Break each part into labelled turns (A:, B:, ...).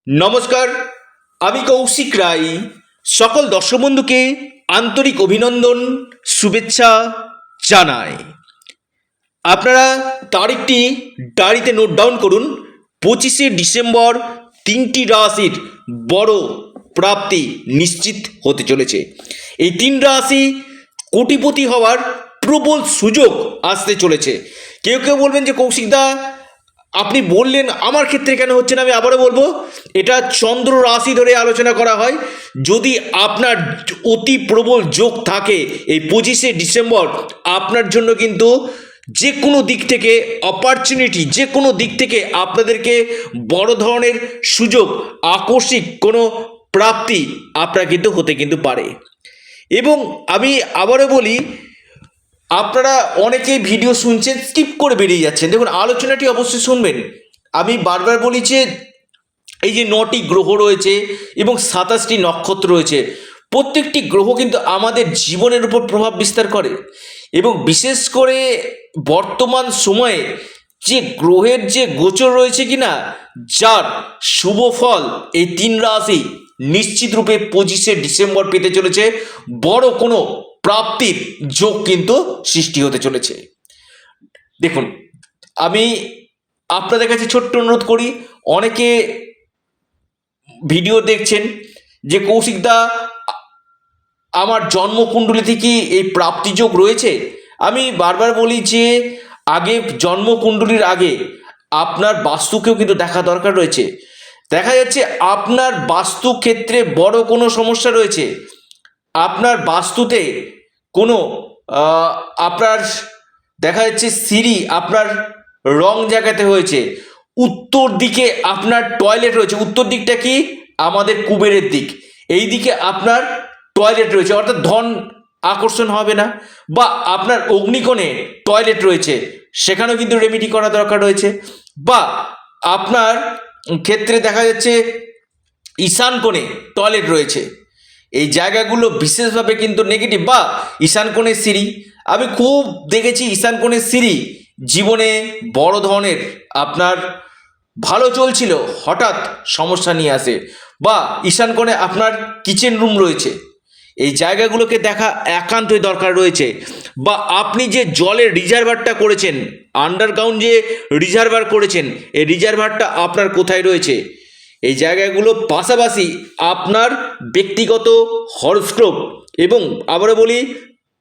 A: নমস্কার, আমি কৌশিক রায়। সকল দর্শক বন্ধুকে আন্তরিক অভিনন্দন, শুভেচ্ছা জানাই। আপনারা তারিখটি ডায়েরিতে নোট ডাউন করুন। 25শে ডিসেম্বর তিনটি রাশির বড় প্রাপ্তি নিশ্চিত হতে চলেছে। এই তিন রাশি কোটিপতি হওয়ার প্রবল সুযোগ আসতে চলেছে। কেউ কেউ বলবেন যে কৌশিকদা আপনি বললেন, আমার ক্ষেত্রে কেন হচ্ছে না? আমি আবারও বলবো, এটা চন্দ্র রাশি ধরে আলোচনা করা হয়। যদি আপনার অতি প্রবল যোগ থাকে, এই 25শে ডিসেম্বর আপনার জন্য কিন্তু যে কোনো দিক থেকে অপরচুনিটি, যে কোনো দিক থেকে আপনাদেরকে বড় ধরনের সুযোগ, আকস্মিক কোনো প্রাপ্তি আপনার কিন্তু হতে কিন্তু পারে। এবং আমি আবারও বলি, আপনারা অনেকেই ভিডিও শুনছেন, স্কিপ করে বেরিয়ে যাচ্ছেন। দেখুন, আলোচনাটি অবশ্যই শুনবেন। আমি বারবার বলি যে এই যে 9টি গ্রহ রয়েছে এবং 27টি নক্ষত্র রয়েছে, প্রত্যেকটি গ্রহ কিন্তু আমাদের জীবনের উপর প্রভাব বিস্তার করে। এবং বিশেষ করে বর্তমান সময়ে যে গ্রহের যে গোচর রয়েছে কিনা, যার শুভ ফল এই তিন রাশি নিশ্চিত রূপে 25শে ডিসেম্বর পেতে চলেছে। বড় কোনো প্রাপ্তির যোগ কিন্তু সৃষ্টি হতে চলেছে। দেখুন, আমি আপনাদের কাছে ছোট্ট অনুরোধ করি, অনেকে ভিডিও দেখছেন যে কৌশিকদা আমার জন্মকুণ্ডলী থেকে এই প্রাপ্তিযোগ রয়েছে। আমি বারবার বলি যে আগে জন্মকুণ্ডলীর আগে আপনার বাস্তুকেও কিন্তু দেখা দরকার রয়েছে। দেখা যাচ্ছে আপনার বাস্তু ক্ষেত্রে বড় কোনো সমস্যা রয়েছে, আপনার বাস্তুতে কোনো আপনার দেখা যাচ্ছে সিঁড়ি আপনার রং জায়গাতে হয়েছে, উত্তর দিকে আপনার টয়লেট রয়েছে। উত্তর দিকটা কি? আমাদের কুবেরের দিক। এই দিকে আপনার টয়লেট রয়েছে, অর্থাৎ ধন আকর্ষণ হবে না। বা আপনার অগ্নিকোণে টয়লেট রয়েছে, সেখানেও কিন্তু রেমেডি করা দরকার রয়েছে। বা আপনার ক্ষেত্রে দেখা যাচ্ছে ঈশান কোণে টয়লেট রয়েছে, এই জায়গাগুলো বিশেষভাবে কিন্তু নেগেটিভ। বা ঈশান কোণের সিঁড়ি, আমি খুব দেখেছি ঈশান কোণের সিঁড়ি জীবনে বড় ধরনের আপনার ভালো চলছিল, হঠাৎ সমস্যা নিয়ে আসে। বা ঈশান কোণে আপনার কিচেন রুম রয়েছে, এই জায়গাগুলোকে দেখা একান্তই দরকার রয়েছে। বা আপনি যে জলের রিজার্ভারটা করেছেন, আন্ডারগ্রাউন্ড যে রিজার্ভার করেছেন, এই রিজার্ভারটা আপনার কোথায় রয়েছে, এই জায়গাগুলো পাশাপাশি আপনার ব্যক্তিগত হরস্কোপ। এবং আবারও বলি,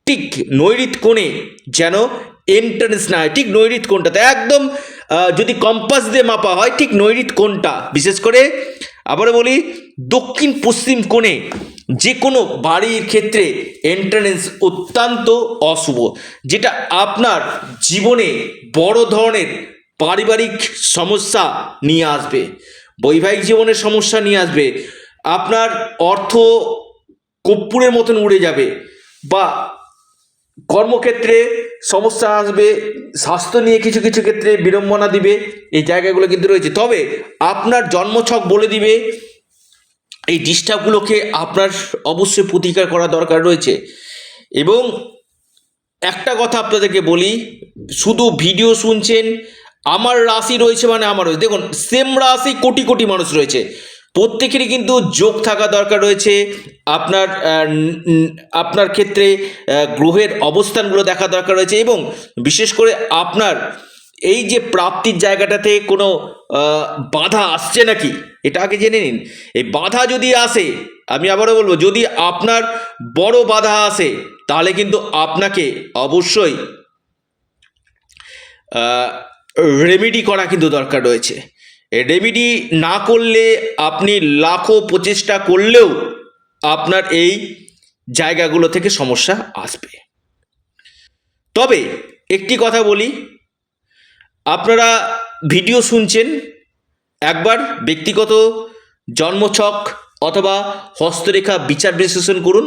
A: ঠিক নৈঋত কোণে যেন এন্ট্রান্স না হয়। ঠিক নৈঋত কোণটাতে একদম যদি কম্পাস দিয়ে মাপা হয়, ঠিক নৈঋত কোণটা, বিশেষ করে আবারও বলি দক্ষিণ পশ্চিম কোণে যে কোনো বাড়ির ক্ষেত্রে এন্ট্রান্স অত্যন্ত অশুভ, যেটা আপনার জীবনে বড় ধরনের পারিবারিক সমস্যা নিয়ে আসবে, বৈবাহিক জীবনের সমস্যা নিয়ে আসবে, আপনার অর্থ কর্পূরের মতন উড়ে যাবে। বা কর্মক্ষেত্রে সমস্যা আসবে, স্বাস্থ্য নিয়ে কিছু কিছু ক্ষেত্রে বিড়ম্বনা দিবে। এই জায়গাগুলো কিন্তু রয়েছে। তবে আপনার জন্মছক বলে দিবে এই ডিস্টার্বগুলোকে আপনার অবশ্যই প্রতিকার করা দরকার রয়েছে। এবং একটা কথা আপনাদেরকে বলি, শুধু ভিডিও শুনছেন, আমার রাশি রয়েছে মানে আমার রয়েছে। দেখুন, সেম রাশি কোটি কোটি মানুষ রয়েছে, প্রত্যেকেরই কিন্তু যোগ থাকা দরকার রয়েছে। আপনার আপনার ক্ষেত্রে গ্রহের অবস্থানগুলো দেখা দরকার রয়েছে। এবং বিশেষ করে আপনার এই যে প্রাপ্তির জায়গাটাতে কোনো বাধা আসছে নাকি, এটা আগে জেনে নিন। এই বাধা যদি আসে, আমি আবারও বলবো, যদি আপনার বড় বাধা আসে, তাহলে কিন্তু আপনাকে অবশ্যই রেমেডি করা কিন্তু দরকার রয়েছে। রেমেডি না করলে আপনি লাখো প্রচেষ্টা করলেও আপনার এই জায়গাগুলো থেকে সমস্যা আসবে। তবে একটি কথা বলি, আপনারা ভিডিও শুনছেন, একবার ব্যক্তিগত জন্মছক অথবা হস্তরেখা বিচার বিশ্লেষণ করুন।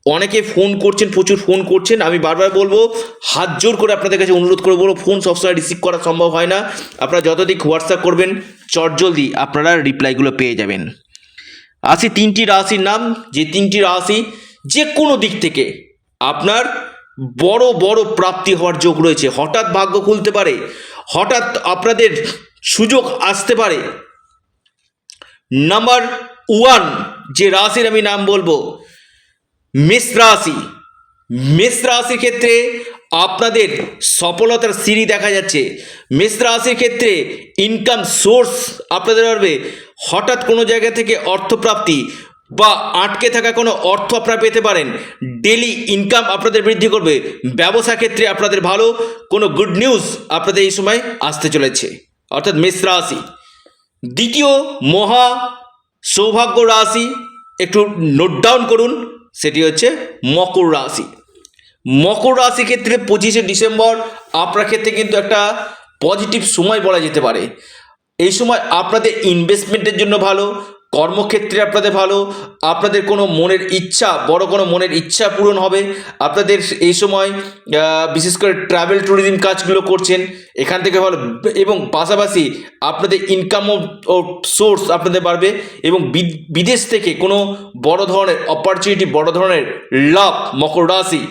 A: অনেকে ফোন করছেন, প্রচুর ফোন করছেন। আমি বারবার বলবো, হাত জোর করে আপনাদের কাছে অনুরোধ করে বলবো, ফোন সবসময় রিসিভ করা সম্ভব হয় না। আপনারা যতদিক হোয়াটসঅ্যাপ করবেন, চটজলদি আপনারা রিপ্লাইগুলো পেয়ে যাবেন। আসি তিনটি রাশির নাম, যে তিনটি রাশি যে কোনো দিক থেকে আপনার বড় বড় প্রাপ্তি হওয়ার যোগ রয়েছে। হঠাৎ ভাগ্য খুলতে পারে, হঠাৎ আপনাদের সুযোগ আসতে পারে। নাম্বার 1 যে রাশির আমি নাম বলবো, মেষ রাশি। মেষ রাশির ক্ষেত্রে আপনাদের সফলতার সিঁড়ি দেখা যাচ্ছে। মেষ রাশির ক্ষেত্রে ইনকাম সোর্স আপনাদের বাড়বে। হঠাৎ কোনো জায়গা থেকে অর্থপ্রাপ্তি বা আটকে থাকা কোনো অর্থ আপনারা পেতে পারেন। ডেলি ইনকাম আপনাদের বৃদ্ধি করবে। ব্যবসা ক্ষেত্রে আপনাদের ভালো কোনো গুড নিউজ আপনাদের এই সময় আসতে চলেছে, অর্থাৎ মেষ রাশি। দ্বিতীয় মহা সৌভাগ্য রাশি, একটু নোট ডাউন করুন, সেটি হচ্ছে মকর রাশি। মকর রাশি ক্ষেত্রে 25শে ডিসেম্বর আপনার ক্ষেত্রে কিন্তু একটা পজিটিভ সময় বলা যেতে পারে। এই সময় আপনাদের ইনভেস্টমেন্টের জন্য ভালো, কর্মক্ষেত্রে আপনাদের ভালো, আপনাদের কোনো মনের ইচ্ছা, বড় কোনো মনের ইচ্ছা পূরণ হবে আপনাদের এই সময়। বিশেষ করে ট্রাভেল ট্যুরিজম কাজগুলো করছেন, এখান থেকে ভালো, এবং পাশাপাশি আপনাদের ইনকাম ও সোর্স আপনাদের বাড়বে, এবং বিদেশ থেকে কোনো বড় ধরনের অপরচুনিটি, বড় ধরনের লাভ মকর রাশি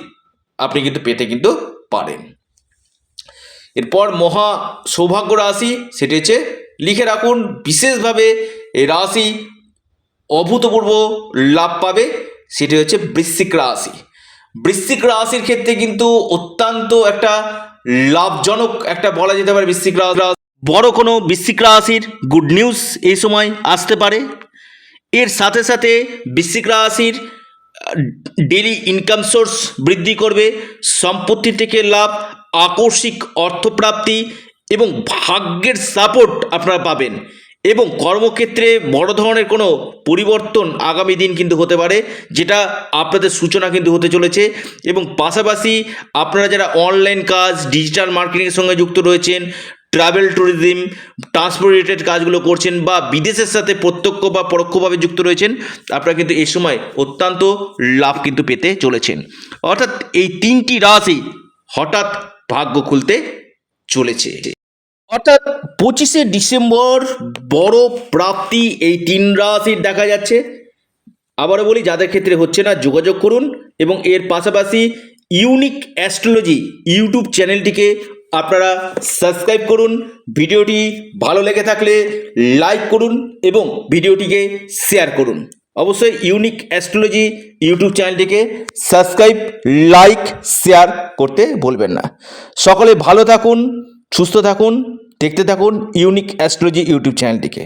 A: আপনি কিন্তু পেতে কিন্তু পারেন। এরপর মহা সৌভাগ্য রাশি, সেটি হচ্ছে, লিখে রাখুন, বিশেষভাবে এই রাশি অভূতপূর্ব লাভ পাবে, সেটি হচ্ছে বৃশ্চিক রাশি। বৃশ্চিক রাশির ক্ষেত্রে কিন্তু অত্যন্ত একটা লাভজনক একটা বলা যেতে পারে বৃশ্চিক রাশি। বড় কোনো বৃশ্চিক রাশির গুড নিউজ এই সময় আসতে পারে। এর সাথে সাথে বৃশ্চিক রাশির ডেলি ইনকাম সোর্স বৃদ্ধি করবে, সম্পত্তি থেকে লাভ, আকস্মিক অর্থপ্রাপ্তি এবং ভাগ্যের সাপোর্ট আপনারা পাবেন। এবং কর্মক্ষেত্রে বড় ধরনের কোনো পরিবর্তন আগামী দিন কিন্তু হতে পারে, যেটা আপনাদের সূচনা কিন্তু হতে চলেছে। এবং পাশাপাশি আপনারা যারা অনলাইন কাজ, ডিজিটাল মার্কেটিংয়ের সঙ্গে যুক্ত রয়েছেন, ট্রাভেল ট্যুরিজম, ট্রান্সপোর্ট রিলেটেড কাজগুলো করছেন, বা বিদেশের সাথে প্রত্যক্ষ বা পরোক্ষভাবে যুক্ত রয়েছেন, আপনারা কিন্তু এই সময় অত্যন্ত লাভ কিন্তু পেতে চলেছেন। অর্থাৎ এই 3টি রাশি হঠাৎ ভাগ্য খুলতে চলেছে। অর্থাৎ 25শে ডিসেম্বর বড় প্রাপ্তি এই 3 রাশির দেখা যাচ্ছে। আবারও বলি, যাদের ক্ষেত্রে হচ্ছে না যোগাযোগ করুন, এবং এর পাশাপাশি ইউনিক অ্যাস্ট্রোলজি ইউটিউব চ্যানেলটিকে আপনারা সাবস্ক্রাইব করুন। ভিডিওটি ভালো লেগে থাকলে লাইক করুন এবং ভিডিওটিকে শেয়ার করুন। অবশ্যই ইউনিক অ্যাস্ট্রোলজি ইউটিউব চ্যানেলটিকে সাবস্ক্রাইব, লাইক, শেয়ার করতে ভুলবেন না। সকলে ভালো থাকুন, সুস্থ থাকুন, দেখতে থাকুন ইউনিক অ্যাস্ট্রোলজি ইউটিউব চ্যানেলটিকে।